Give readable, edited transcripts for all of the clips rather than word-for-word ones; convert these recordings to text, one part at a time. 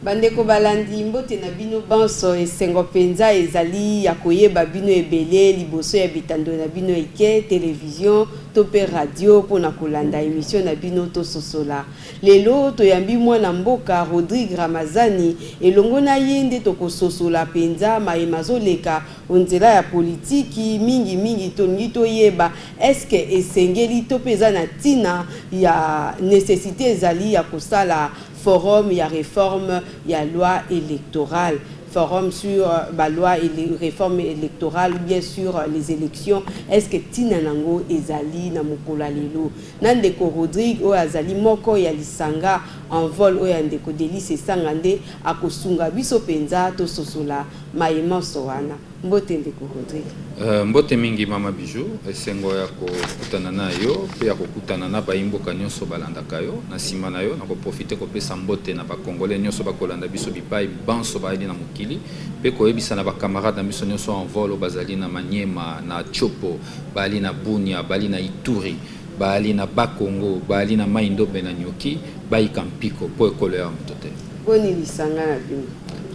Bandeko balandi mbote na bino banso esengo penza ezali ya koyeba bino ebele liboso ya bitando na bino eke télévision tope radio pona kolanda émission na bino to sosola lelo toyambi mwana mboka Rodrigue Ramazani elongo na yende to kososola penza maemazoleka onzela ya politiki mingi tongi toyeba eske esengeli to peza na tina ya nécessité ezali ya kosala forum ya réforme ya loi électorale forum sur la loi et les réformes électorales ou bien sur les élections est-ce que tina nango ezali na mokola lelo nandeko Rodrigue o azali moko ya lisanga en vol o ya ndeko Delice Sangande akosunga biso penza to sosola maema sowana mbote ndeko Rodrigue mbote mingi mama bijou esengo ya kokutana nayo pe ya kokutana na baimboka nyonso balandaka yo na sima na yo na koprofite kopesa mbote na bakongole nyonso bakolanda biso bipai banso baali na mokili pe koyebisa na bakamarade na biso nyonso en vol bazali na Manyema na Chopo baali na Bunia baali na Ituri baali na Bakongo baali na Maindombe na Nyoki baika mpiko po ekolo ya mtote boni lisanga na bino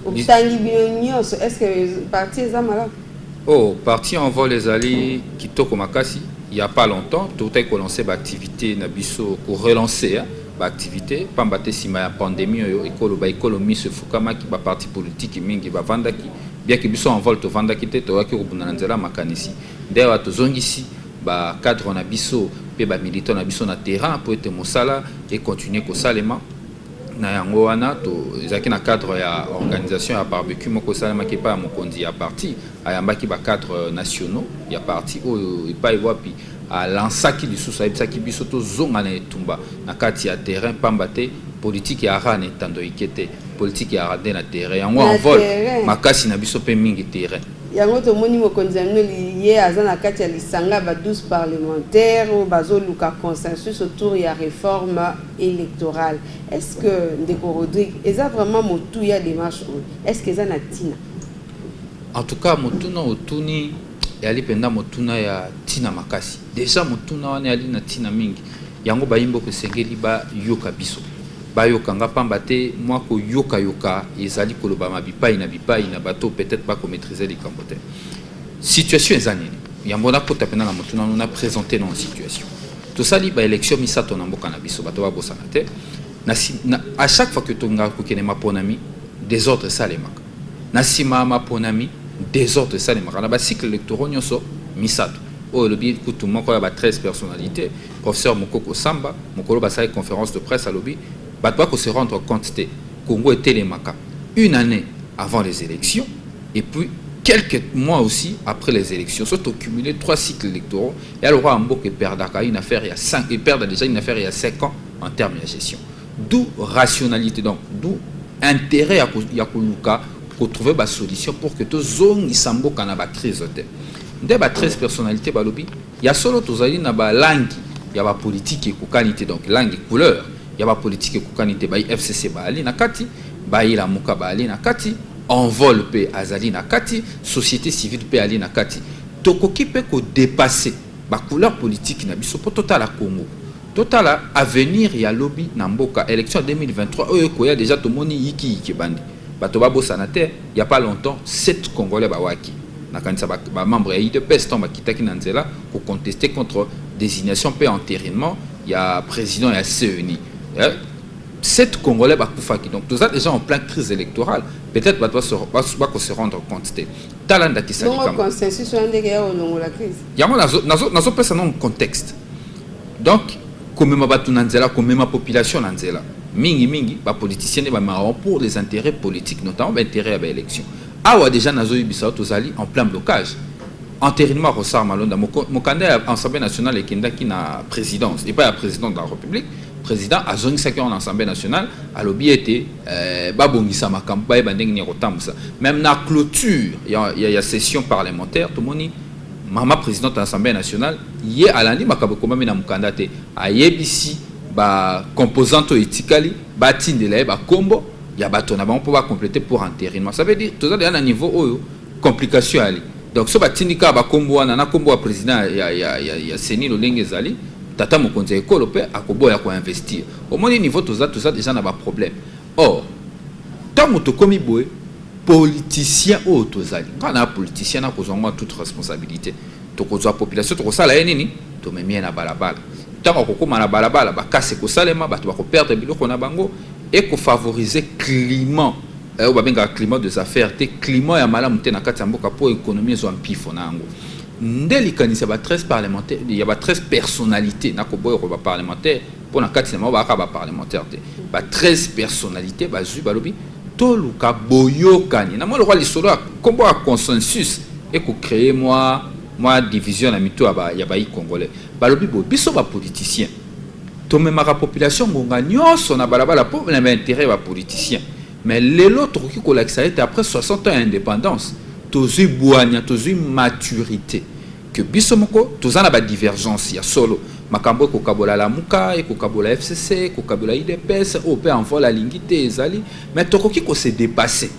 obstangi bino nyonso est-ce que parti ezamala oh parti en vol ezali kitoko makasi il y a pas longtemps tout a commencé l'activité na biso pour relancer l'activité pambate sima ya pandémie yo ekolo ba économie se fukama ki ba parti politique mingi ba vandaki bien que biso en vol to vandaki te to yaki kubuna nzela makanisi ndewa to zongisi ba cadre na biso pe ba militant na biso na terrain pour être mosala et continuer ko salema na yango wana to ezaki na cadre ya organisation ya barbecue moko salema ki pa mokonzi ya parti ayambaki ba cadre nationaux ya parti o ipai wapi a lansaki lisusu ayebisaki biso to zonga na etumba na kati ya terrain pambate politique ya rane tando ikete politique ya rade na terrain yango en vol makasi na biso pe mingi terrain yango to moni mokonzi ye aza na kati ya lisanga ba 12 parlementaires ou bazoluka consensus autour ya réforme électorale est-ce que ndeko Rodrigue eza vraiment motu ya démarche est-ce que eza na tina en tout cas motuna otuni yali penda motuna ya tina makasi déjà motuna wana yali na tina mingi yango bayimbo ko sengeli ba yoka biso ba yoka nga pamba te moi ko yoka ezali koloba mabipai na bato peut-être pas ko maîtriser les cambote situation ezanini yambona ko tapena na motuna on a présenté dans situation tout ça li ba élection misato na mboka na biso bato ba bosana te na à chaque fois que tonga ko kene maponami des autres salemaka na sima maponami des autres salemaka na ba cycle électoral nyonso misato oh le bien kutu moko ya ba 13 personnalités professeur Mokoko Samba mokolo ba sa conférence de presse à lobby bato ko se rendre compte que Congo était les Maka une année avant les élections et puis quelques mois aussi après les élections sont cumulés 3 cycles électoraux et alors Mboka perdaka une affaire il y a 5 et perdre déjà une affaire il y a 5 ans en termes de gestion d'où rationalité donc d'où intérêt à koluka pour trouver ba solution pour que to zone isamboka na ba crise te nde ba 13 personnalités balobi il y a solo tozali na ba langue il y a ba politique et qualité donc langue et couleur il y a ba politique et qualité ba FCC ba ali na kati ba ila muka ba ali na kati envol pe azali na kati société civile pe ali na kati tokoki pe ko dépasser ba couleur politique na biso po total Congo total avenir ya lobby na mboka élection 2023 oyo ko ya déjà to moni yiki bandi bato ba bosana te il y a pas longtemps 7 congolais ba waki na kanisa ba membre ya IDPS tomba kitaki na nzela ko contester contre désignation pe entérinement il y a président ya CENI 7 congolais ba kufaki donc tout ça déjà en pleine crise électorale peut-être ba se rendre compte te talanda ki sali comme consensus sur ndenge ya olongo la crise yango nazo pesa non contexte donc comme ma batu na nzela comme ma population na nzela mingi ba politiciens ba marron pour les intérêts politiques notamment intérêts à l'élection awa déjà nazo yibisa tozali en plein blocage entérinement Rossard Malonda mokanda à l'Assemblée nationale et kindaki na présidence et pas la présidente de la République président azongi saki en Assemblée nationale a lobby été babongisa makambo ba bandeng ni rotambusa même na clôture il y a session parlementaire tout moni mama présidente de l'Assemblée nationale yé alandi makabo komami na mokanda te ayebisi ba composante etikali ba tindela ba kombo ya bato na bango pour compléter pour entérinement ça veut dire tout ça à un niveau oyo complication ali donc so batindika ba kombo wana na kombo wa président ya Seni Lolenge Zali tata mokonzi ekolo pe akoboya ko investir au moins niveau tout ça déjà na ba problème or tant que comme boy politicien ou tozali quand un politicien n'a pas toute responsabilité to ko za population to ko sala nini to memia na balabala tant ko koma na balabala ba kase ko salema ba to ba ko perdre biloko na bango et ko favoriser climat ou ba benga climat des affaires te climat ya malamu te na kati ya mboka pour économie zo mpifo na ngo ndeli kanisa ba 13 parlementaires il y a ba 13 personnalités na ko boyo ko ba parlementaire pour na kati na ba ka ba parlementaire te ba 13 personnalités ba zu balobi to luka boyokani na mo le roi lisolo kombo a consensus et ko créer moi division na mito ya ba congolais balobi bo biso ba politicien to même la population ngonga nyonso na balabala pour na intérêt ba politicien mais l'autre qui collecte ça était après 60 ans d'indépendance tozu boania tozu maturité que biso moko tozana ba divergence ya solo makambo ko kabola la muka et ko kabola FCC ko kabola IDPS au peut envoyer la lingité ezali mais tokoki ko se dépasser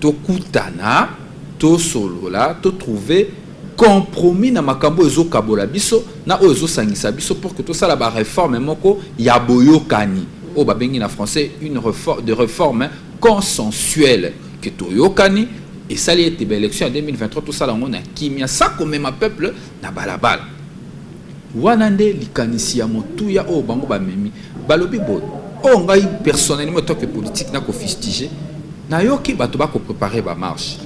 to kutana to solo là to trouver compromis na makambo ezo kabola biso na ozo sangisa biso pour que tout ça la ba réforme moko ya boyokani o ba bengi na français une réforme consensuelle que toyokani et ça li était élection en 2023 tout ça là on a kimia ça comme même peuple na balabala wanande likanisi ya motuya o bango ba memi balobi bo o ngai personnellement tant que politique na ko fustiger na yoki bato ba ko préparer ba marche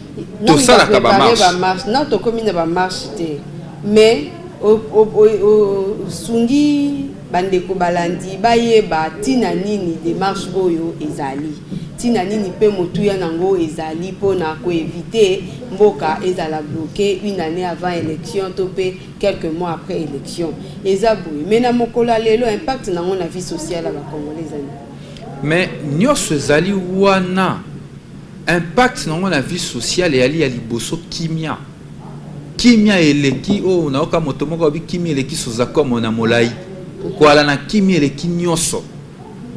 tout ça la ba marche non to commune ba marche te mais o sungi bande ko balandi baye ba tina nini démarche oyo ezali tina nini pe motuya nango ezali pona ko éviter mboka ezala bloqué une année avant élection topé quelques mois après élection ezaboué mais na mokola lelo impact nango na vie sociale ba congolais mais nyos ezali wana impact nango na vie sociale et ali ya liboso kimia eleki o na oka moto moko bi kimia eleki soza comme na molai ko ala na kimia eleki nyoso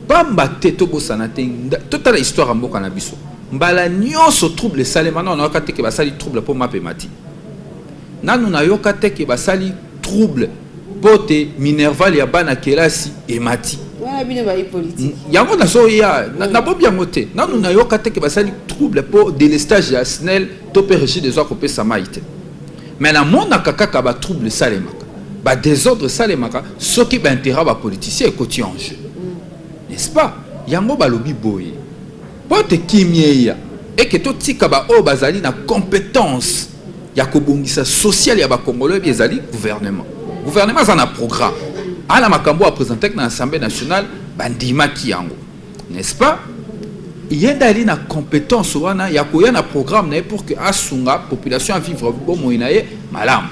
bamba te to bosana te tota la histoire mboka na biso mbala nyonso trouble salema na yoka te ke basali trouble pour mapemati nanu na yoka te ke basali trouble pote minerval ya bana kelasi emati wana bino ba politique yango na so ya na bobi yango te nanu na yoka te ke basali trouble pour délestage ya SNEL to péréchi des autres kopesa maite mais na mona kaka ba trouble salema ba désordre salema soki ba intérêt ba politicien ekoti en jeu n'est-ce pas yango balobi boye pote kimieya et que to tika ba o bazali na compétence ya kobongisa social ya ba congolais bezali gouvernement za na programme ala makambo a présenter na assemblée nationale bandima ki yango n'est-ce pas yenda ali na compétence wana ya koya na programme na pour que asunga population à vivre bon moinaye malam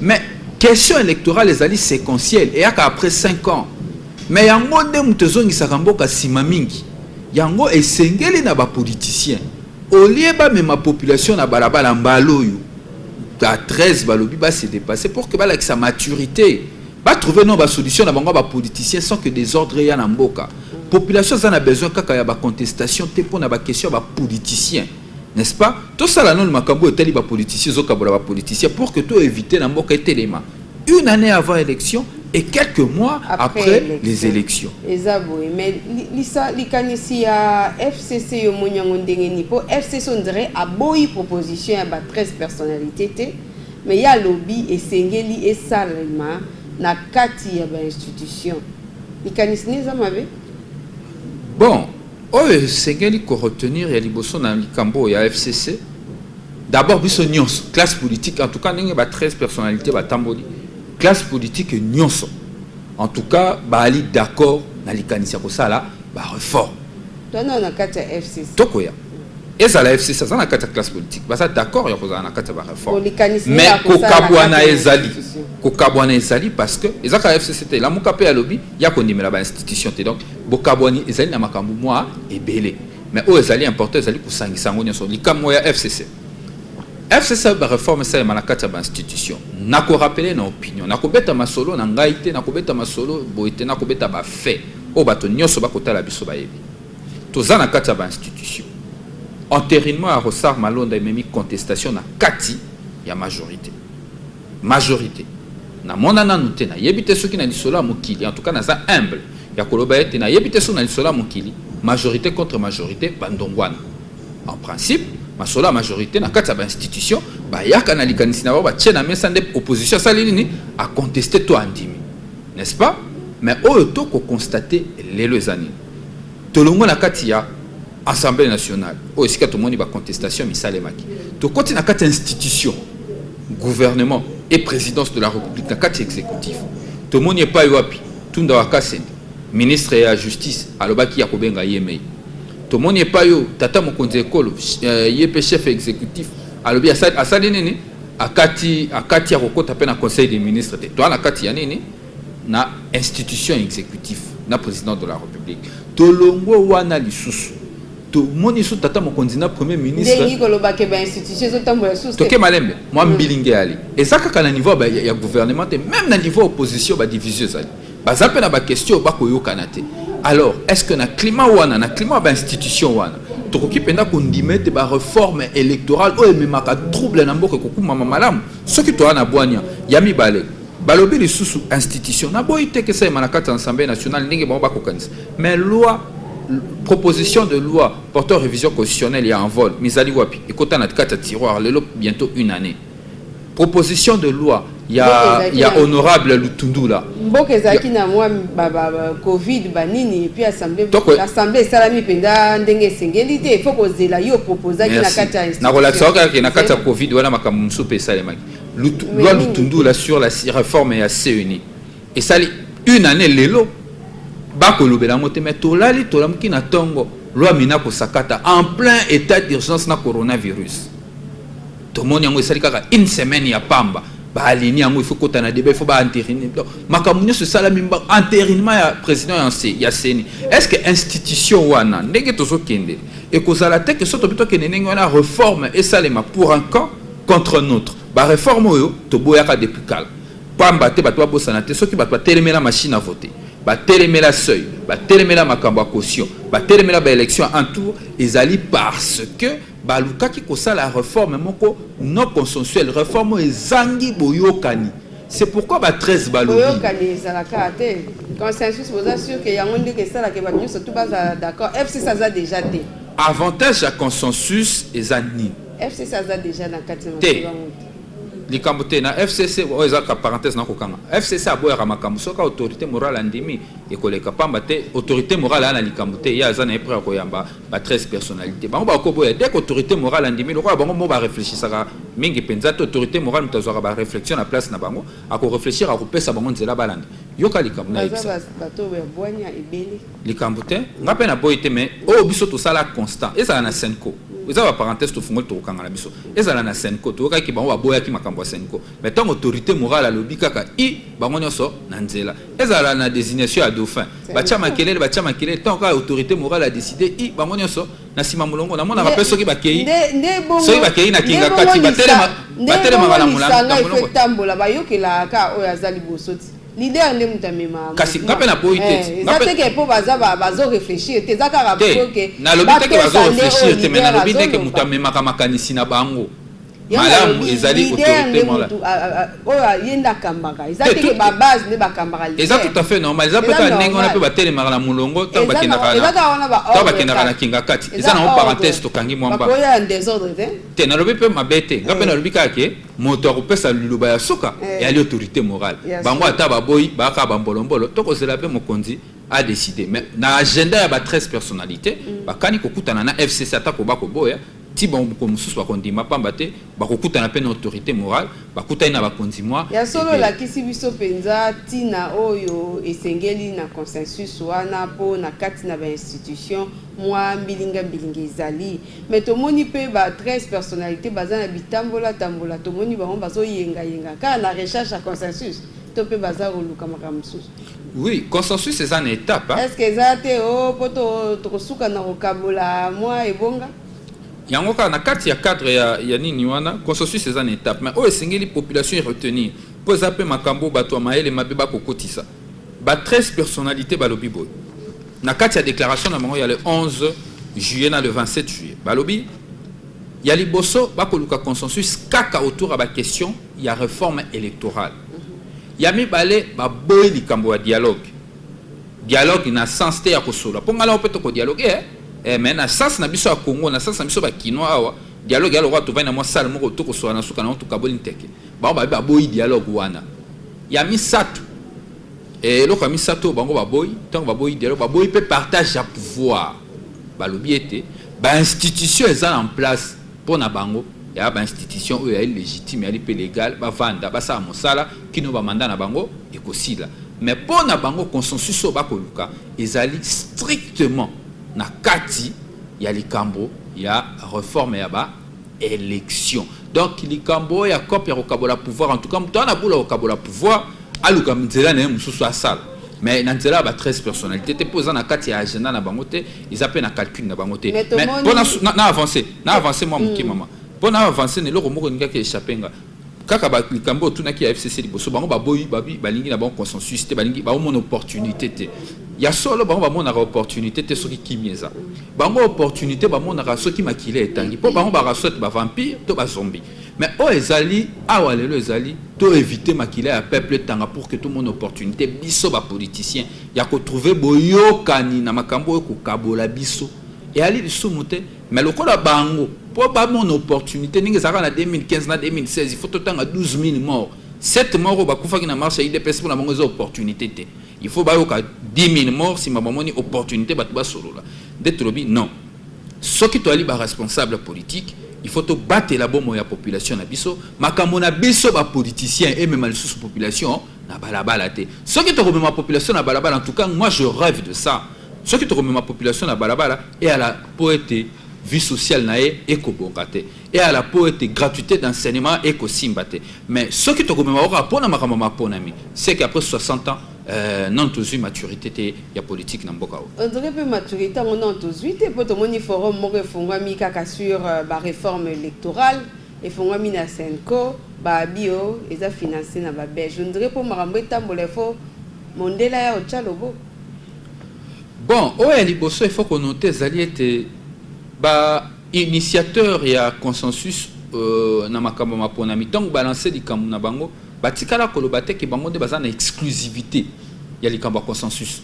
mais question électorale ezali séquentielle et après 5 ans mais yango nde mutezongi sakamboka sima mingi yango esengeli na ba politicien olie ba même population na balabala mbaloyo à 13 balobi ba se dépasser pour que ba avec sa maturité ba trouver non ba solution na bango ba politicien sans que désordre ya na mboka population ça a besoin kaka ya ba contestation te pour na ba question ba politicien n'est-ce pas tout ça là non makambo etali ba politicien zo kabola ba politicien pour que tout éviter na mboka etelema une année avant élection et quelques mois après les élections. Ezaboué, mais likanisi à FCC yo monyango ndenge ni po FCC on dirait a boyi proposition à 13 personnalités mais il y a lobby et sengeli et salema na kati ya ba institution. Likanisi ni zamabe? Bon, sengeli ko retenir ya liboso na likambo ya FCC. D'abord biso nyonso classe politique en tout cas ndenge ba 13 personnalités ba tamboli. Classe politique nyonso en tout cas bali d'accord na likanisi ko sala ba réforme tona na kata FCC tokoya eza la FCC ça na kata classe politique ba ça d'accord ya ko na kata ba réforme mais ko kabwana ezali parce que eza ka FCC te la muka pe ya lobby ya ko ndimela ba institution te donc bo kabwani ezali na makambu moi ebele mais o ezali important ezali ko sangisa ngo nyonso likamo ya FCC ba réforme ça na kata ba institution nako rappeler na opinion nako beta masolo na ngaite nako beta masolo boite nako beta ba fait o bato nyonso ba kotala biso ba yebi toza na kata ba institution entérinement à Rossard Malonda memi contestation na kati ya majorité na mona na nute na yebite soki na lisola mokili en tout cas na za humble ya koloba ete na yebite so na lisola mokili majorité contre majorité bandongwana en principe la majorité na kati ya institution yaka na likanisi na ba tchena mesa nde opposition salini a contester to andimi, n'est-ce pas? Mais auto ko constater les années tolongo na kati ya Assemblée nationale o esika to moni ba contestation misalemaki to koti na kati institution gouvernement et présidence de la République na kati exécutif to moni pa yoapi tunda wakasende ministre ya justice alobaki ya kobenga yemei to moni pa yo tata mokonzi ekolo yepe chef exécutif alobi asali nini akati ya kokota pe na conseil des ministres te to na kati ya nini na institution exécutif na président de la République tolongo wana lisusu to moni su tata mokonzi na premier ministre ndengi koloba ke ba institution zo tambola susu to ke malembe moi mbilinge ali ezaka kana niveau ya gouvernement te même na niveau opposition ba division zali bazape na ba question ba koyokana te. Alors est-ce que na climat ba institution wana tokoki penda kondimete ba réforme électorale o ememaka trouble na mboka kokuma malamu soki to ana bwania ya mibale balobi lisusu institution na boyi te ke sa manakata Assemblée nationale ndenge ba kokanisa mais loi proposition de loi portant révision constitutionnelle ya en vol misali wapi ekota na kata tiroir lelo bientôt une année proposition de loi ya honorable Lutundula mboka ezaki na mwa covid banini et puis assemblée salami penda ndenge sengeli te faut kozela yo proposaki na kata institution na relaxo na kata covid wana makambo msupe salemaki loi Lutundula sur la réforme ya CENI et sali une année lelo bakolobela mote mais tolali tolamuki na tongo loi mina ko sakata en plein état d'urgence na coronavirus to moni yango esali kaka une semaine ya pamba ba alini yango il faut kota na débat il faut ba entériner makamunyo ce salami ba entérinement ya président ya CENI est-ce que institution wana ndenge tozo kende et kozala te que soto bito kende ndenge wana réforme et salema pour un camp contre un autre ba réforme yo to boyaka depuis kala pamba te bato bosana te soki bato telemela machine à voter ba telemela seuil ba telemela makambo ya caution ba telemela ba élection en tour ezali parce que balukaki kosa la réforme moko non consensuelle réforme ezangi boyokani c'est pourquoi ba 13 balobi boyokani ezalaka te consensus vous sûr que yango ndeke sala ke ba nyuso tout baza d'accord FC ça a déjà té avantage à consensus ezani FC ça a déjà dans 4 likambote na FCC ezaka parenthèse na kokanga FCC aboyaka makambo soka autorité morale andimi ekoleka pamba te autorité morale ana likambote ya za na epre koyamba ba 13 personnalités bango ba koboya dès que autorité morale andimi lokwa bango mo ba réfléchissaka mingi penza autorité morale mutazwaka ba réflexion na place na bango ako réfléchir ako pesa bango nzela balanda yoka likambo na exa bato ya boanya ebele likambote ngape na boyite mais o biso to sala constant eza na Senko eza ba parenthèse to fungol to kokanga na biso eza na Senko to ka ki bango baboya ki makambo Senko mais tant autorité morale alobi kaka i bango nyoso na nzela ezala na désignation ya dauphin bacha makelele tant ka autorité morale a décidé i bango nyoso na sima mulongo na mona rappel soki bakei na kinga kati batelema bala mulongo tambola bayokela ka oyo azali bosoti leader ndem tamema kasi ngape na boite ngape ke po bazo réfléchir te zaka rapport que na lobi te ke bazo réfléchir te mais na lobi te ke mutamema kamakanisi na bango malamu ezali autorité morale oyo yenda kambaka ezali ke ba base ne ba kambaka eza tout à fait normal eza peut-être ndenge on peut batelema na mulongo to bakendaka na kinga kati eza na parenthèse to kangi mwamba ba koya en désordre te na lobi pe mabete ngape na lobi kake moto akopesa liloba ya soka ya autorité morale bango ata baboyi baka bambolombolo to kozela pe mokonzi a décidé mais na agenda ya ba 13 personnalités bakani kokutana na FCC ata ko bakoboya ti bon ko mususu bakondima pamba te bakokutana pe na autorité morale bakutana na bakonzi mwa ya solo la kisi biso penza tina oyo esengeli na consensus wana po na kati na ba institution mwa mbilinga ezali mais tomoni pe ba 13 personnalités bazana bitambola tambola tomoni bango bazo yenga ka na recherche à consensus to pe bazaro luka makamsusu. Oui, consensus c'est une étape hein? Est-ce que ça te poto tokosuka na kokabola mwa ebonga yango ka na kati ya cadre ya nini wana consensus c'est une étape mais o esengeli population retenir po zape makambo bato maele mabeba kokotisa ba 13 personnalités balobi boy na kati ya déclaration na bango ya le 11 juillet na le 27 juillet balobi ya liboso bakoluka consensus kaka autour ya ba question ya réforme électorale ya mibale ba boy likambo ya dialogue na sens te ya kosola po ngala opeto ko dialogue mais na sas na biso ya Congo na sas na biso ba kinois awa dialogue ya lo to vai na mo sala moko to ko so na suka na to kaboli nteke ba boyi dialogue wana ya misato lo ka misato bango ba boyi tant ba boyi dialogue ba boyi peut partage ya pouvoir ba lobiete ba institution eza en place pour na bango ya ba institution oyo ya légitime ya lipe légal ba vanda ba sa mosala kino ba mandat na bango ekosila mais pour na bango consensus ba koluka ezali strictement na kati ya likambo ya réforme ya ba élection donc likambo ya copie ya kokabola pouvoir en tout cas mto na bula kokabola pouvoir aluka mzela na mususu asala mais na nzela ba 13 personnalités te posa na kati ya agenda na bango te ils appellent na calcul na bango te mais pour na avancer moi muki mama pour na avancer ne loko moko ninga ke échappenga kaka ba likambo tuna ki ya FCC liboso bango ba boyi balingi na bon consensus te balingi ba mon opportunité te ya solo bango ba mon opportunité te soki kimieza bango opportunité ba mon soki makile etangi po bango ba rasot ba vampire to ba zombie mais o ezali awa lelo ezali to éviter makile ya peuple tanga pour que tout mon opportunité biso ba politicien ya ko trouver boyokani na makambo ko kabola biso et ali lisumu te mais lokola bango pour ba mon opportunité ninga saka na 2015 na 2016 il faut totanga 12 000 morts 7 morts ba kufaki na marche IDPS pour na bango opportunité te il faut ba yoka 10 000 morts si mabamoni opportunité ba tuba solola d'être lobi non ce qui to ali ba responsable politique il faut te battre la bombe ya population na biso makambo na biso ba politicien et même la sous population na balabala te ce qui te remet ma population na balabala en tout cas moi je rêve de ça ce qui te remet ma population na balabala et à la poète vie sociale nae ekobongate et à la poète gratuité d'enseignement ekosimbate mais ce qui te remet ma rapport na makamama ponami c'est qu'après 60 ans non tous maturité te ya politique na mboka o on dirait peu maturité on non tous 8 pour tout monde forum moko fongwami kaka sur ba réforme électorale et fongwami na Senko ba bio eza financé na ba belge on dirait pour makambo etambola fo mondela ya ochalobo bon oya liboso il faut qu'on note ezali ete ba initiateur ya consensus na makambo maponami donc balancer likambo na bango batikala koloba te ke bango nde baza na exclusivité ya likambo ya consensus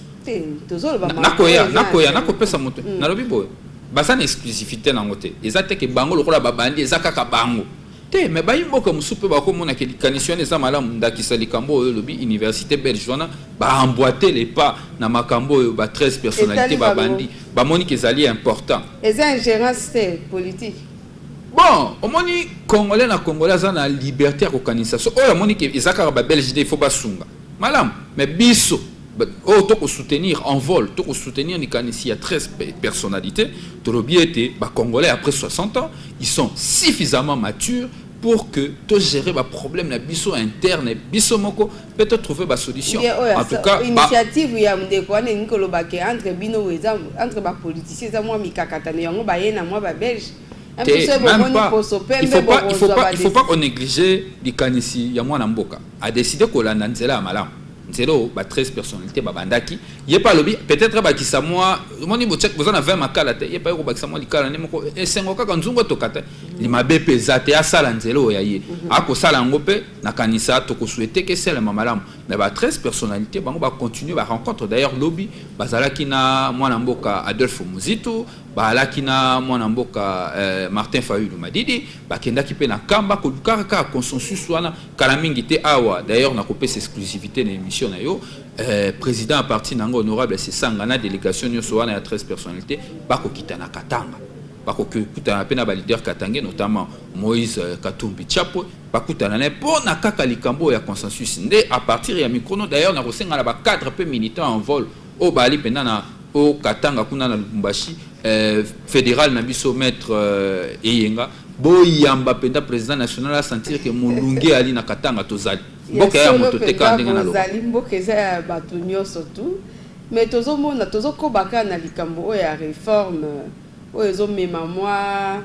nakopesa moto nalobi boye baza na exclusivité nango te eza te ke bango lokola babandi eza kaka bango te mais bayi mboka mosusu mpe bakomona ke likanisi wana eza malamu ndakisa likambo oyo lobi université belge wana baemboite les pas na makambo oyo ba 13 personnalité babandi bamoni ke ezali important eza ingérence te politique bon omoni congolais na congolais aza na liberté ya kokanisa so oyo amoni ke eza kaka babelge te il faut basunga malamu mais biso oyo tokosoutenir en vol tokosoutenir likanisi ya 13 personnalités tolobi ete bacongolais après 60 ans ils sont suffisamment matures pour que tu gérer ba problème na biso interne biso moko peut trouver ba solution en tout cas initiative ya ndeko wana ngikolo bake entre bino weza entre ba politiciens za moi mikakatane yango ba yena moi ba belge il faut pas qu'on néglige likanisi ya mwana mboka a décidé ko landa nzela ya malamu nzelo ba 13 personnalités babandaki yepa lobi peut-être ba kisa moi moni bo check bozana 20 makala te yepa ko ba kisa moi likala ne moko esengo kaka nzungo tokata limabe pezate asala nzelo ya ye ako sala ngope na kanisa to ko souhaiter que c'est le malamu mais ba 13 personnalités bango ba continuer ba rencontre d'ailleurs lobby bazalaki na mwana mboka Adolphe Muzitu balaki na mwana mboka Martin Fayulu Madidi bakendaki pe na kamba ko kaka consensus wana kala mingi te awa d'ailleurs na kopesa exclusivité na émission na yo président à partir nango honorable c'est sangana délégation nyoso wana ya 13 personnalités bako kitana katanga bako kutana pe na ba leader katange notamment Moïse Katumbi Chapo bakutana na pona kaka likambo ya consensus nde à partir ya mikono d'ailleurs na kosenga na ba cadre peu militants en vol o bali pena na o katanga kuna na Lubumbashi fédéral na biso maître Eyenga boyamba penda président national a sentir que mulungi ali na katanga tozali mboka ya moto teka ndenga na lo tozali mboka eza bato nyonso tu mais tozomona tozokobaka na likambo ya réforme oyo ezomema mwa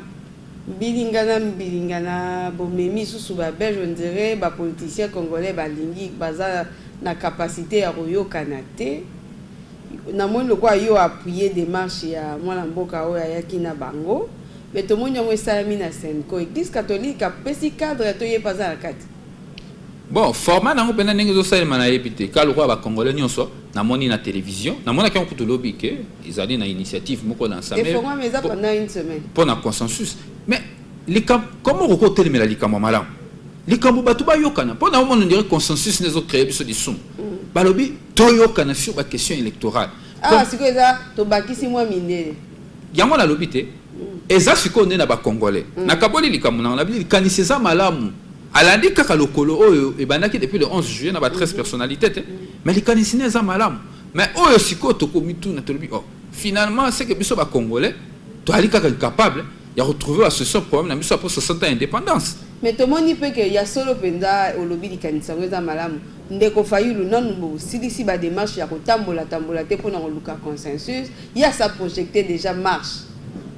mbilingana bomemi susu ba belge on dirait ba politiciens congolais balingi baza na capacité ya koyokana te na moni lokwa yo appuyer démarche ya mwana mboka oyo ayaki na bango mais to moni yango esalami na Senko église catholique apesi cadre to ye paza na kati Bon, format nango pena ndenge zo salema na yebite ka lokwa ba congolais nyonso na moni na télévision na mona kan kutu lobby ke izali na initiative moko na ensemble. Et format mais ça pendant une semaine. Pour un consensus. Mais comment on peut téléméla likambo malam? Likambo batuba yokana. Pour on dirait consensus les autres créer biso di sum. Balobi to yokana sur la question électorale. Ah, c'est que ça to bakisi moi minere. Yango na lobité. Eza siko ne na ba congolais. Na kaboli likambo na bi kaniseza malamu. Alandi kaka lokolo oyo e bandaki depuis le 11 juillet na ba 13 personnalités. Mais les kanisine za malamu. Mais oyo siko to komitu na tolobi oh. Finalement c'est que biso ba congolais to ali kaka capable ya retrouver ce problème na biso après 60 ans d'indépendance. Mais tout le monde peut que ya solo penza au lobby di kanisa za malamu. Ndeko Fayulu non bo si ba démarche ya kotambola te pour na luka consensus, il y a ça projeté déjà marche.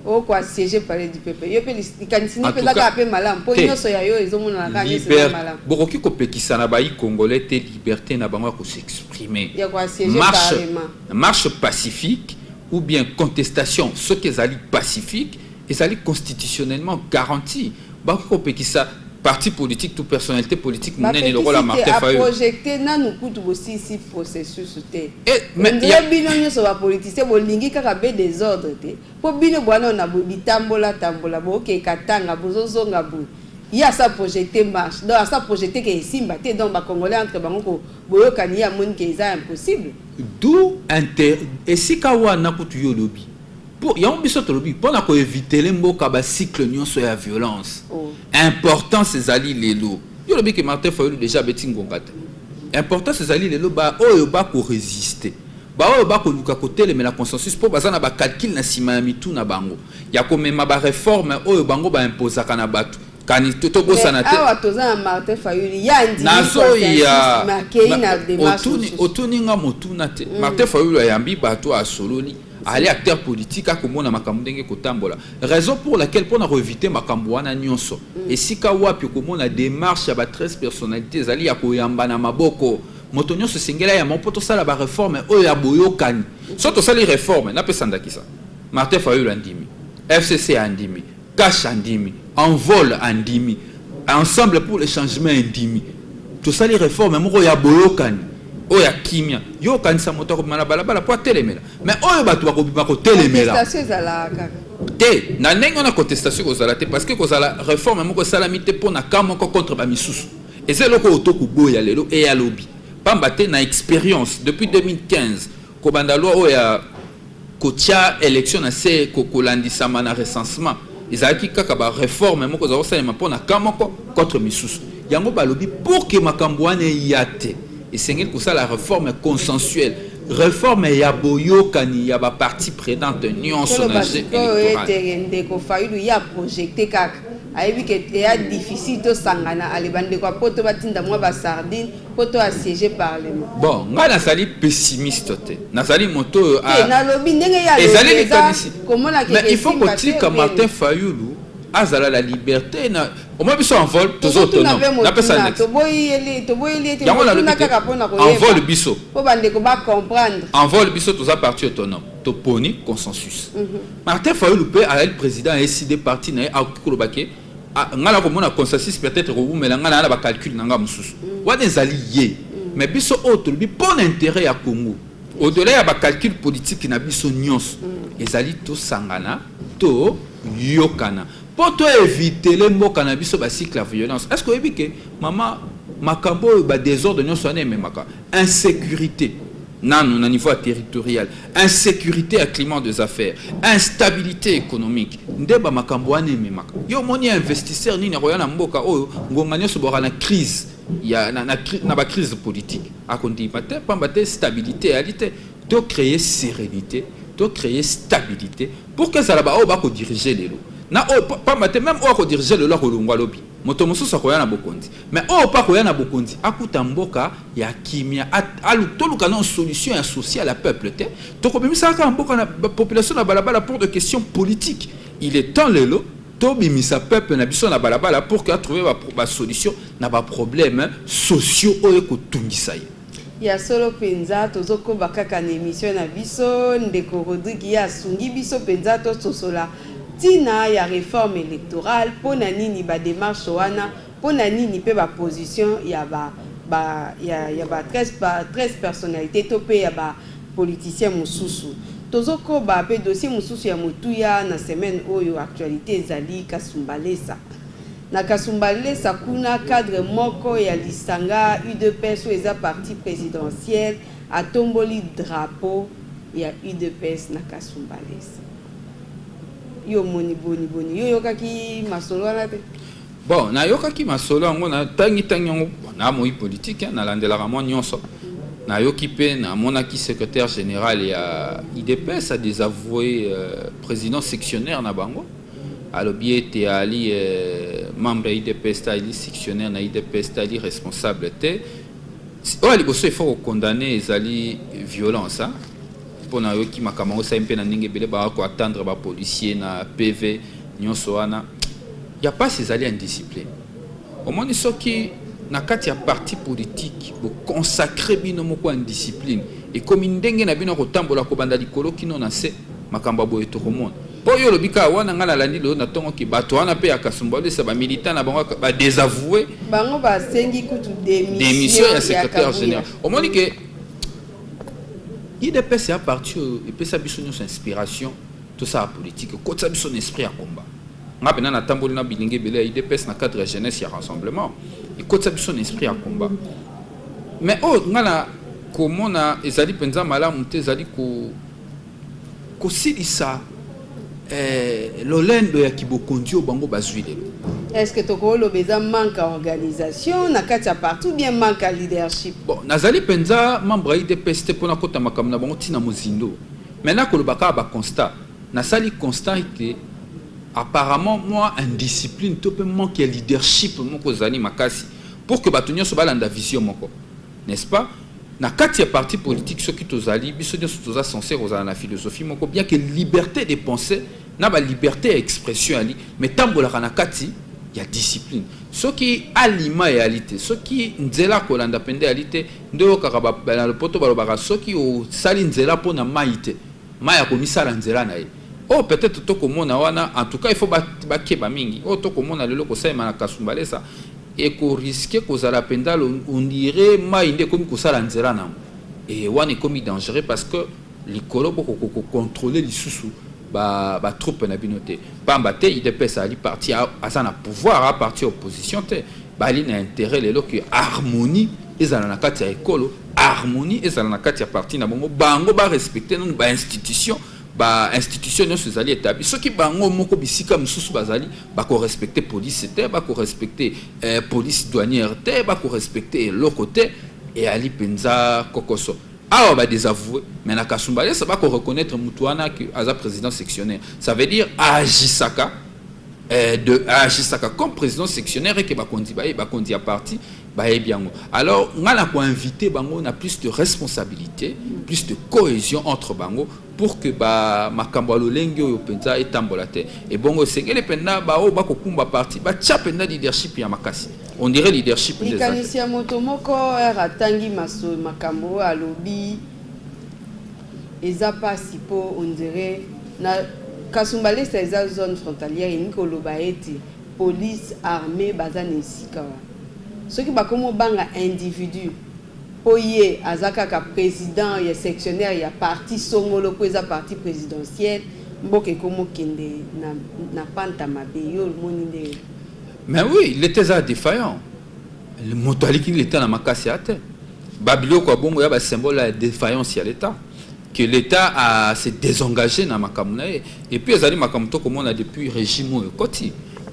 O quoi siéger parler du peuple. Yo pe li kanisa ne peut la ka pe malamu. Po nyoso ya yo ezomona na kanisa malamu. Boroki ko pekisa na bayi congolais te liberté na bango ko s'exprimer. Ya quoi siéger parlement. Marche pacifique ou bien contestation, ce qui est pacifique, est constitutionnellement garanti. Bako pekisa parti politique, toute personnalité politique, nous n'avons le rôle à Martin Fayulu. Projeter na nous coûte aussi ici processus té. Mais il y a bien sur la politique, bon lingi kaka be désordre té. Po bino bwana na bo tambola bo ke katanga bozozonga bo. Il y a ça projeté marche. Donc ça projeté que simba té donc ba congolais entre bango ko boyokani ya monde que ça impossible. D'où et si kawa na kutu yo lobby. Pour y a un biso lobby pour na ko éviter les mboka ba cycle nyonso ya violence. Important ces alliés lelo. Yo lobby que Martin Fayulu déjà betingonga. Important ces alliés lelo ba oyo ba ko résister. Ba oyo ba ko luka côté mais la consensus pour bazana ba calcul na sima ya mitu na bango. Ya ko mema ba réforme oyo bango ba imposer kana batu. Kani toto bosa na te. Awa toza Martin Fayulu ya ndi. Nazo ya marqué na démarche. Otuninga motuna te. Martin Fayulu ayambi bato a sololi. Ali acteur politique a komona makambo ndenge kotambola. Raison pour laquelle pour na éviter makambo wana nyonso. Et si ka wapi komona démarche ya ba 13 personnalités ali ya koyamba na maboko. Moto nyonso singela ya mopoto sala ba réforme oyo ya boyokani. Soto sali réforme na pesanda kisa. Martin Fayulu andimi. FCC andimi. Cash andimi. Envol andimi. Ensemble pour le changement andimi. Tout ça les réformes moko ya boyokani. Oya kimia yo kanisa moto ko mala balabala po telemela mais oyo batu ba ko telemela contestation za te na ndenge na contestation ko zala te parce que ko zala réforme moko salamité pour na kamoko contre ba misusu et c'est loko otoku boya lelo et ya lobby pamba te na expérience depuis 2015 ko bandalo oya ko tia élection na se ko landisa mana recensement ezaki kaka ba réforme moko za salama pour na kamoko contre misusu yango ba lobby pour que makambo ane yate. Et c'est que la réforme consensuelle. Réforme ya boyokani ya ba partie prenante union sonage électorale. Ndeko Fayulu ya projeté kaka. Aibi que c'est difficile de sangana ale bande ko poto batinda moi ba sardine poto assiéger parlement. Bon, nga nazali pessimiste te. Nazali moto a na lobi ndenge ya le. Mais il faut que tika Martin Fayulu azala la liberté na au moins biso envol tous autonome na pesa net to boyeli na kaka pona ko envol biso po bande ko ba comprendre envol biso tous a parti autonome to poni consensus. Martin Fayulu pe a le président a décidé parti na a kolobake ngala ko mona consensus peut-être ko mela ngala na ba calcul nanga mususu wa des alliés mais biso auto bi bon intérêt ya Congo au-delà ya ba calcul politique na biso nyons ezali to sangana to yokana pour éviter les mots cannabis sur le cycle de violence. Est-ce que vous que maman makambo ba désordre non sonné mais maka insécurité nan au niveau territorial, insécurité à climat des affaires, instabilité économique. Ndeba makambo ane mais maka. Yo moni investisseur ni na roya na mboka oyo ngonganya so bora na crise. Il y a na ba crise politique. A kondi pate pambate stabilité réalité, de créer sérénité, de créer stabilité pour que ça là-bas o ba ko diriger les lots. Na pas maté même o ko diriger le loi kolongwa lobby moto mosusu ko yana bokondi mais o pas ko yana bokondi akuta mboka ya kimia alu toluka na solution ya sociale à peuple te to ko bimisa ka mboka na population na balabala pour des questions politiques. Il est temps lelo to bimisa peuple na biso na balabala pour que trouver ba solution na ba problème sociaux o ko tungisa ye. Ya solo penza tozoko bakaka na émission na biso ndeko Rodrigue ya sungi biso penza to sosola tina ya réforme électorale pona nini ba démarche wana pour nani pe ba position il y a 13 personnalités topé ya ba politicien mususu tozoko ba pe dossier mususu ya mutuya na semaine oyo actualité ezali Kasumbalesa na Kasumbalesa kuna cadre moko ya lisanga UDPS ou eza parti présidentiel atomboli drapeau ya UDPS na Kasumbalesa yo moni boni yo yokaki masolo wana te. Bon, na yokaki masolo ngo na tangi ngo na moi politique na landela mo nyonso. Na yoki pe na monaki secrétaire général ya IDPS a désavoué président sectionnaire na bango. Alobi ete ali membre IDPS ali sectionnaire na IDPS ali responsable te. O ali boso il faut condamner ezali violence hein. Pour na yoki makambo sa mpe na ndenge bele ba ko attendre ba policier na PV nyonso wana. Il n'y a pas ces alliés indisciplinés. Au moins, ce qui n'a qu'à un parti politique pour consacrer bien en discipline. Et comme il y a bien un temps la kobanda likolo qui n'en a assez, makamba boye tout le monde. Pour yo le bika wana ngala landi lo na tongo ki bato wana pe ya Kasumbalesa ba militant na bango ba désavoué. Bango ba sengi kutu démission ya secrétaire général. Au moins que IDPS a parti et peut ça biso son inspiration tout ça politique ko ça biso esprit à combat. Nga pena na tamboli na bilinge bele IDPS na cadre jeunesse ya rassemblement et ko ça biso esprit à combat. Mais oh ngala comment na ezali penza malamu te ezali ko silisa lolendo ya kibokondi o bango bazwile. Est-ce que toko lo beza manque organisation na kati ya partout bien manque leadership? Bon, nazali penza membre IDPS te pona kota makamna bango tina mozindo. Maintenant ko lo baka ba constat. Na sali constat que apparemment moi indiscipline to peut manquer leadership moko zali makasi pour que batunyo so balanda vision moko. N'est-ce pas? Na kati ya parti politique ceux qui tozali biso nyo toza censé rozala na philosophie moko bien que liberté de penser na ba liberté d'expression ali mais tambola na kati ya discipline ceux qui alima réalité ceux qui nzela ko landa pende réalité ndo kaka ba na le poto balobaka ceux qui o sali nzela pona maite maya ko misala nzela na ye. Oh peut-être to komona wana en tout cas il faut ba keba mingi oh to komona lelo ko sema na Kasumbalesa et ko risquer ko zala pendal on dirait mainde comme ko sala nzela na et wana comme dangereux parce que likolo boko ko contrôler lisusu ba troupe na binote pamba te IDPS ali parti à sana pouvoir à partir opposition te bali na intérêt lelo que harmonie ezala na kati ya ekolo harmonie ezala na kati ya parti na bongo bango ba respecter non ba institution ba institution nyonso ezali établi soki bango moko bisika mosusu bazali bako respecter police te bako respecter police douanière te bako respecter eloko te et ali penza kokoso awa ba désavoué mais na Kasumbalesa bako reconnaître mutu wana que aza président sectionnaire ça veut dire agisaka comme président sectionnaire et que bakondi à parti biango. Alors on a pour inviter bango na plus de responsabilité plus de cohésion entre bango pour que ba makambo lolenge oyo penza etambolate et bongo sengele penna ba o bako kumba parti ba tcha penna leadership ya makasi on dirait leadership des Ikanisia motomoko ratangi maso makambo alobi eza pasi po on dirait na Kasumbalesa eza zone frontalière et nikoloba eti police armée bazane sika ceux qui bakomo banga individu poye azaka président ya sectionnaire ya parti songolo ko eza parti présidentiel mboke komo kende na panta mabe yo moninde. Mais oui, il était défaillant. Le motoaliki il était na makasi ate babilo ko bongo ya ba symbole de défaillance ya l'état que l'état a se désengagé na makamuna et puis ezali makamto comme on a depuis régime koti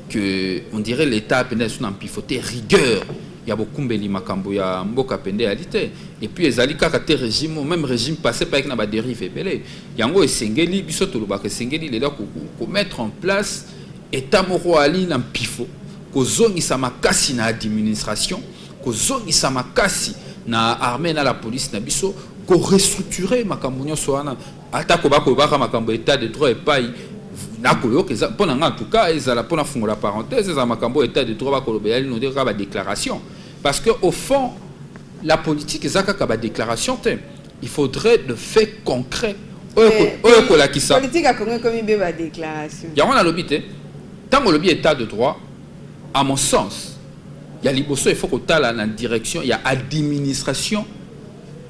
que on dirait l'état a peine son ampifoté rigueur il y a beaucoup mbeli makambo ya mboka pende réalité et puis ezali kaka te régime même régime passé par na ba dérive belé yango esengeli biso to lobaka esengeli lelo ko mettre en place état moko ali na mpifo ko zongisa makasi na administration ko zongisa makasi na armée na la police na biso ko restructurer makambo nyonso wana ata ko baka makambo état de droit et pai nakolo que pour en tout cas ezala pour na fungola parenthèse ezala makambo état de droit ba kolobela no dire ba déclaration parce que au fond la politique ezaka ka ba déclaration te il faudrait de faits concrets ko la kisa politique a comme be ba déclaration ya on a lobité tant que le état de droit à mon sens il y a liboso il faut que tu la direction il y a administration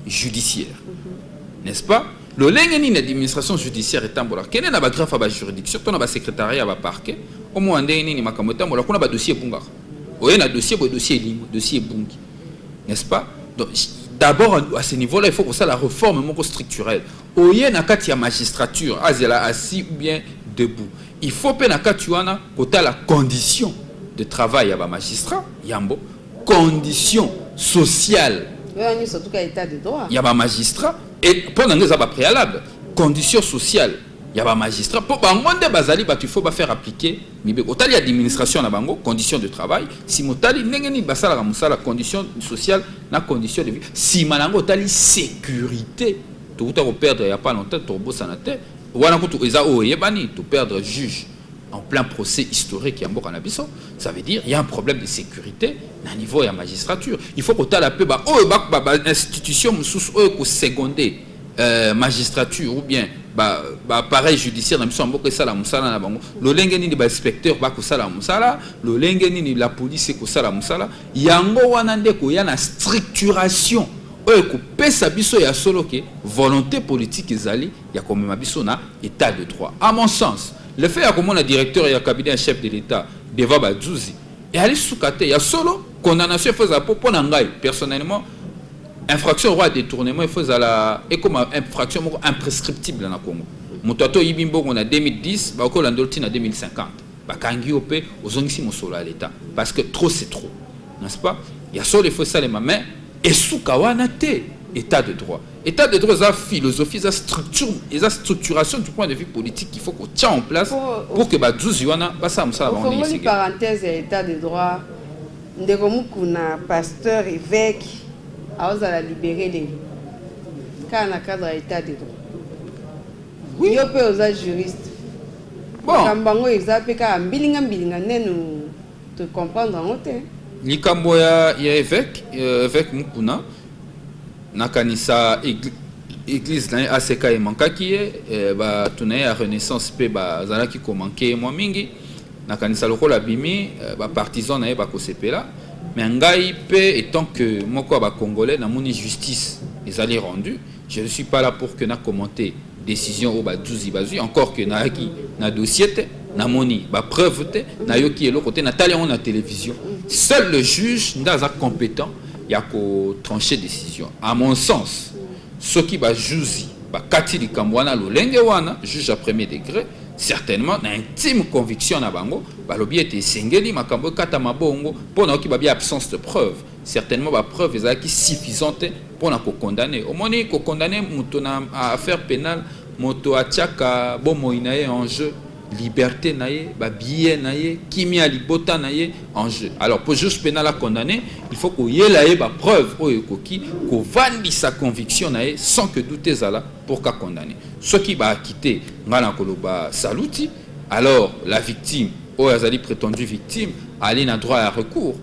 judiciaire n'est-ce pas le lengeni na administration judiciaire etambola kene na ba greffe ba juridiction to na ba secrétariat ba parquet au moins ndeni ni makambo etambola kuna ba dossier bunga oye na dossier dossier bungi n'est-ce pas donc d'abord à ce niveau-là il faut que ça la réforme moko structurelle oye na kati ya magistrature azela assis ou bien debout il faut pe na kati wana kota la condition de travail ya ba magistrat yambo condition sociale il y a un magistrat et pendant que ça va préalable conditions sociales il y a un magistrat pour bangonde bazali il faut faire appliquer mais autant il y a administration na bango conditions de travail si motali ngeni basala musala conditions sociales na conditions de vie si manango tali sécurité tout à perdre il y a pas longtemps turbo sanitaire wana kutu eza oyebani to perdre juge en plein procès historique qui a Nabiso, ça veut dire qu'il y a un problème de sécurité à niveau de la magistrature. Il faut que tu aies la peu institution ou secondé magistrature ou bien pareil judiciaire dans le ça la musala na le lengeni ni inspecteur ba ko sala musala le lengeni ni la police ko sala musala yango wana ndeko ya na structuration ko pesa biso ya solo ke volonté politique ezali ya komema biso na état de droit à mon sens. Le fait que mon directeur et un cabinet chef de l'État devant Badjouzi et aller sous kate il y a solo condamnation faisait pour nangai personnellement infraction au droit de détournement il faisait la et comme infraction imprescriptible na Congo motato yibimbo on a 2010 ba ko landolti na 2050 ba kangi opé ozongisi mosolo à l'État parce que trop c'est trop n'est-ce pas il y a solo il faut ça les mains et sous kawana te état de droit. État de droit, c'est la philosophie, c'est la structure, et la structuration du point de vue politique qu'il faut qu'on tient en place pour que Badjouzi wana basa musala ba on dit parenthèse état de droit ndekomu kuna pasteur évêque a osé la libérer les quand na cadre état de droit. Oui, yo pe oza juriste. Bon, kambango exape ka mbilinga nenu te comprendre en hauteur. Likambo ya évêque mukuna nakanisa église na ACK emankaki ba tunaya renaissance pe ba zalaki ko manquer moi mingi nakanisa lokola bimi ba partisan na ba ko sepela mais ngai pe étant que moko ba congolais na moni justice ezali rendu je ne suis pas là pour que na commenter décision au ba 12 bazui encore que na ki na dossier te na moni ba preuve te na yoki elo côté na tali on na télévision seul le juge ndaza compétent il y a qu'au trancher décision. À mon sens, ce qui va juger, kati di kambwana lo lenge wana, juge à premier degré, certainement, na intime conviction na bango, lobi était sengeli makambo kata mabongo, pour na ki ba absence de preuve. Certainement, ba preuve est suffisante pour na ko condamner. Au moins, ko condamner muto na affaire pénale, moto atiaka bomo inaye en jeu. Liberté naie, billet naie, kimia libota naie en jeu. Alors pour juge pénal à condamner, il faut qu'il y ait la preuve qu'on valide sa conviction naie sans que doute là pour qu'à condamner. Ce qui va quitter ngana koloba saluti, alors la victime ou azali prétendue victime aller na droit à recours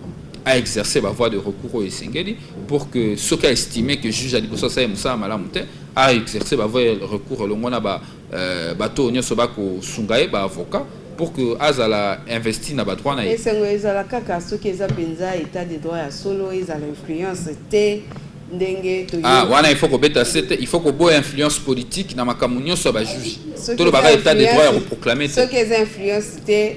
à exercer la voie de recours au Sengeli pour que ce qui a estimé que le juge a dit que ça est Moussa Malamute a exercé la voie de recours le moins bateau nyosobako sungaye ba avocat pour que azala investi na ba droit na et c'est ezala kaka ce qui est penza état de droit ya solo ezala influence te ndenge to wana il faut que beta cette il faut que bo influence politique na makamunyo so ba juge to le ba état de droit ya proclamer ce qui est influence te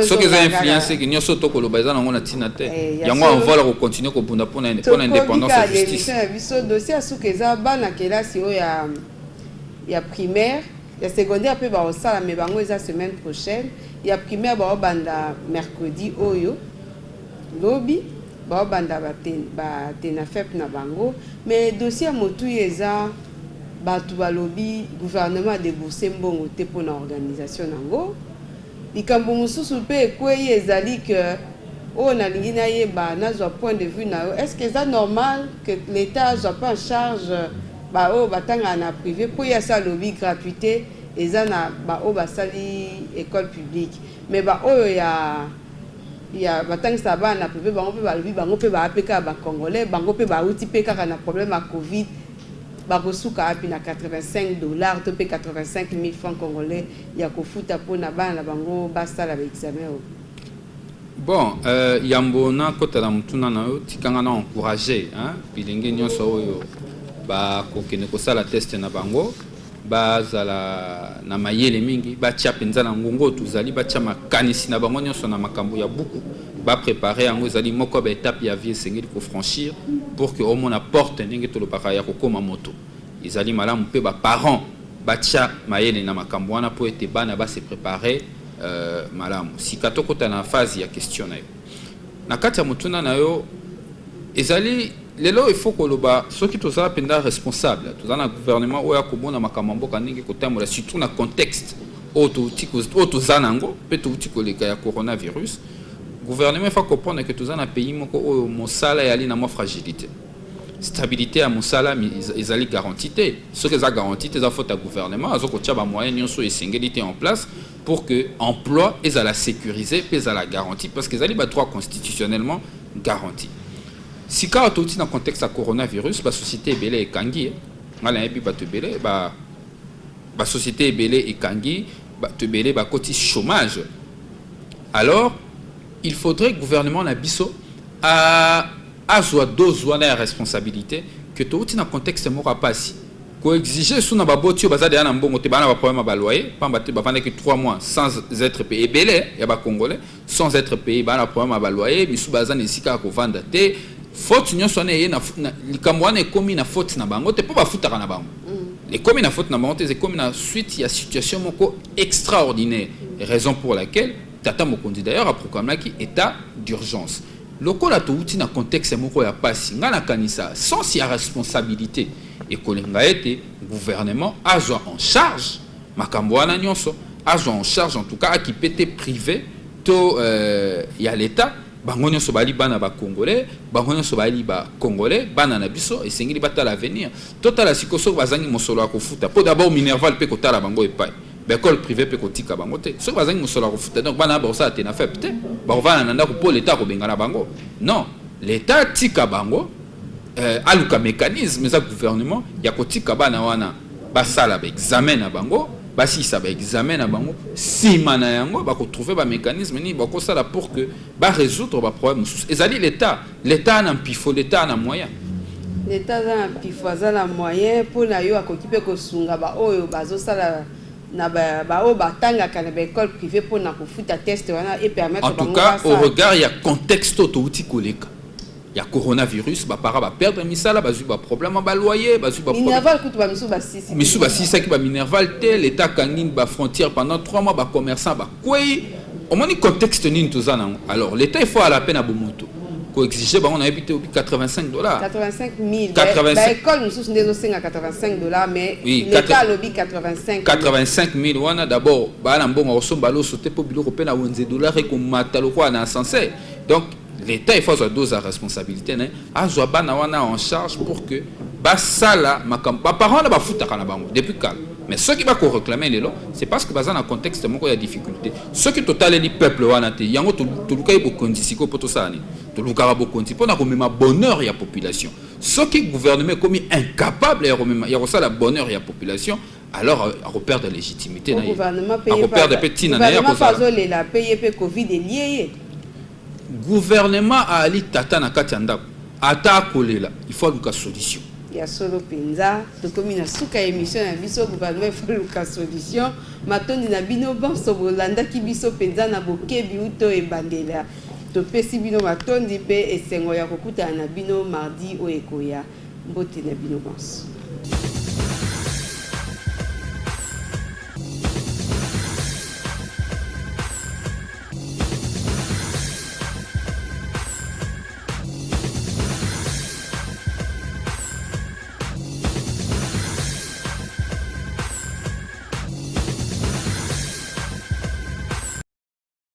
ce qui est influence que nyoso to ko lo ba ezana ngona tina te yango on va le continuer ko bunda pour indépendance de justice biso dossier asukeza bana kelasi o ya primaire il y a secondaire peu ba osala mais bango eza semaine prochaine il y a primaire ba banda mercredi oyo lobby ba banda ba tena fep na bango mais dossier motu eza batu ba lobby gouvernement débourser mbongo te pour na organisation nango likambo mususu pe kweye ezali que o na lingi na yeba nazwa point de vue na est-ce que c'est normal que l'état soit pas en charge ba o batanga na privé pour ya sa lobby gratuité eza na ba o basali école publique mais ba o ya batanga sa ba na privé bango pe ba lobby bango pe ba apeka ba congolais bango pe ba uti pe kaka na problème à covid ba kosuka api na $85 to pe 85 000 francs congolais ya kofuta pour na ba na bango basala ba examen. Bon, yambo na kota la mutuna na yo tikanga na encourager hein bilenge nyonso oyo ba kokene ko sala test na bango ba zala na mayele mingi ba tia penza na ngongo tuzali ba tia makanisi na bango nyonso na makambo ya buku ba préparer yango ezali moko ba étape ya vie sengeli ko franchir pour que au moins na porte ndenge to lo baka ya kokoma moto ezali malamu pe ba parents ba tia mayele na makambo wana po ete bana ba se préparer malamu sikato kota na phase ya question na yo na kati ya mutuna na yo ezali lelo il faut que loba soki tozala penda responsable tozala na gouvernement oya komona makambo mboka ndenge kotambola surtout na contexte auto zanango pe touti koleka ya coronavirus gouvernement il faut comprendre que tozala na pays moko oyo mosala yali na mo fragilité stabilité à mosala ezali garantie ce que ça garantie ça faut à gouvernement azoko tia ba moyen nyonso esengeli en place pour que emploi ezala sécurisé pe ezala garantie parce que ezali ba droit constitutionnellement garanti si ka touti na contexte à coronavirus ba société ebele ekangi ngala yebi ba tebele ba société ebele ekangi ba tebele ba koti chômage alors il faudrait que gouvernement na biso a soit dose ou la responsabilité que tout dans contexte mora passi ko exiger sous na baboti bazade ya na mbongo te bana ba problème ba loyer pamba te ba vendre que 3 mois sans être payé belé ya ba congolais sans être payé bana problème ba loyer misu bazane sika ko vendre te faute nyonso na ye na likambo wana ekomi na faute na bango te po ba futaka na bango les communes na faute na bango te c'est comme na suite ya situation moko extraordinaire raison pour laquelle tata mokondi d'ailleurs a proclamé qui état d'urgence lokola touti na contexte moko ya pasi ngana kanisa sans ya responsabilité et kolenga ete gouvernement azwa en charge makambo wana nyonso azwa en charge en tout cas qui pété privé to ya l'état bango nyonso bali bana ba congolais bango nyonso bali ba congolais bana na biso esengeli batala l'avenir totala sikoso bazangi mosolo akofuta po d'abord minerval pe kotala bango epai l'école privée peut kotika bango te so bazangi musolo kofuta donc bana ba ça te na fait peut ba vana nanda ko pour l'état ko bengana bango non l'état tika bango aluka mécanisme za gouvernement ya kotika bana wana basala ba examen na bango basi ça ba examen na bango si mana yango ba ko trouver ba mécanisme ni ba ko sala pour que ba résoudre ba problème ezali l'état na pifo l'état na moyen l'état na pifo za moyen pour na yo akokipe ko sunga ba oyo bazo sala na ba o batanga kana ba école privée pour na kofuta test wana et permettre en tout cas au regard il y a contexte autouti koleka il y a coronavirus ba para ba perdre misala ba zu ba problème ba loyer ba zu ba minerval kutu ba misu ba sisi ki ba minerval te l'état kangine ba frontière pendant 3 mois ba commerçant ba kwei au moins contexte ni tozana alors l'état il faut à la peine à bomoto ko exiger ba on a habité au $85 85 000 ba école nous sous ndezo senga $85 mais l'état lobby 85 000 wana d'abord ba na mbongo osomba lo sauter pour biloko pe na $11 et ko matalo ko na censé donc l'état il faut sa dose à responsabilité né azwa bana wana en charge pour que ba sala makam ba parents na ba futaka na bango depuis quand mais ceux qui va ko réclamer lelo c'est parce que bazana contexte moko ya difficulté ceux qui total li peuple wana te yango to lukai bo kondisiko poto sani to lukara bo kondi pona ko mema bonheur ya population ceux qui gouvernement comme incapable ya sala bonheur ya population alors à repère de légitimité na à repère de petit na ya ko sala la payer pe covid lié gouvernement a ali tata na kati ndako ata kolela il faut luka solution ya solo penza to komi na suka émission na biso gouvernement il faut luka solution matondi na bino banso bolanda ki biso penza na bokebi uto e bandela to pesi bino matondi pe esengo ya kokuta na bino mardi o ekoya mbote na bino banso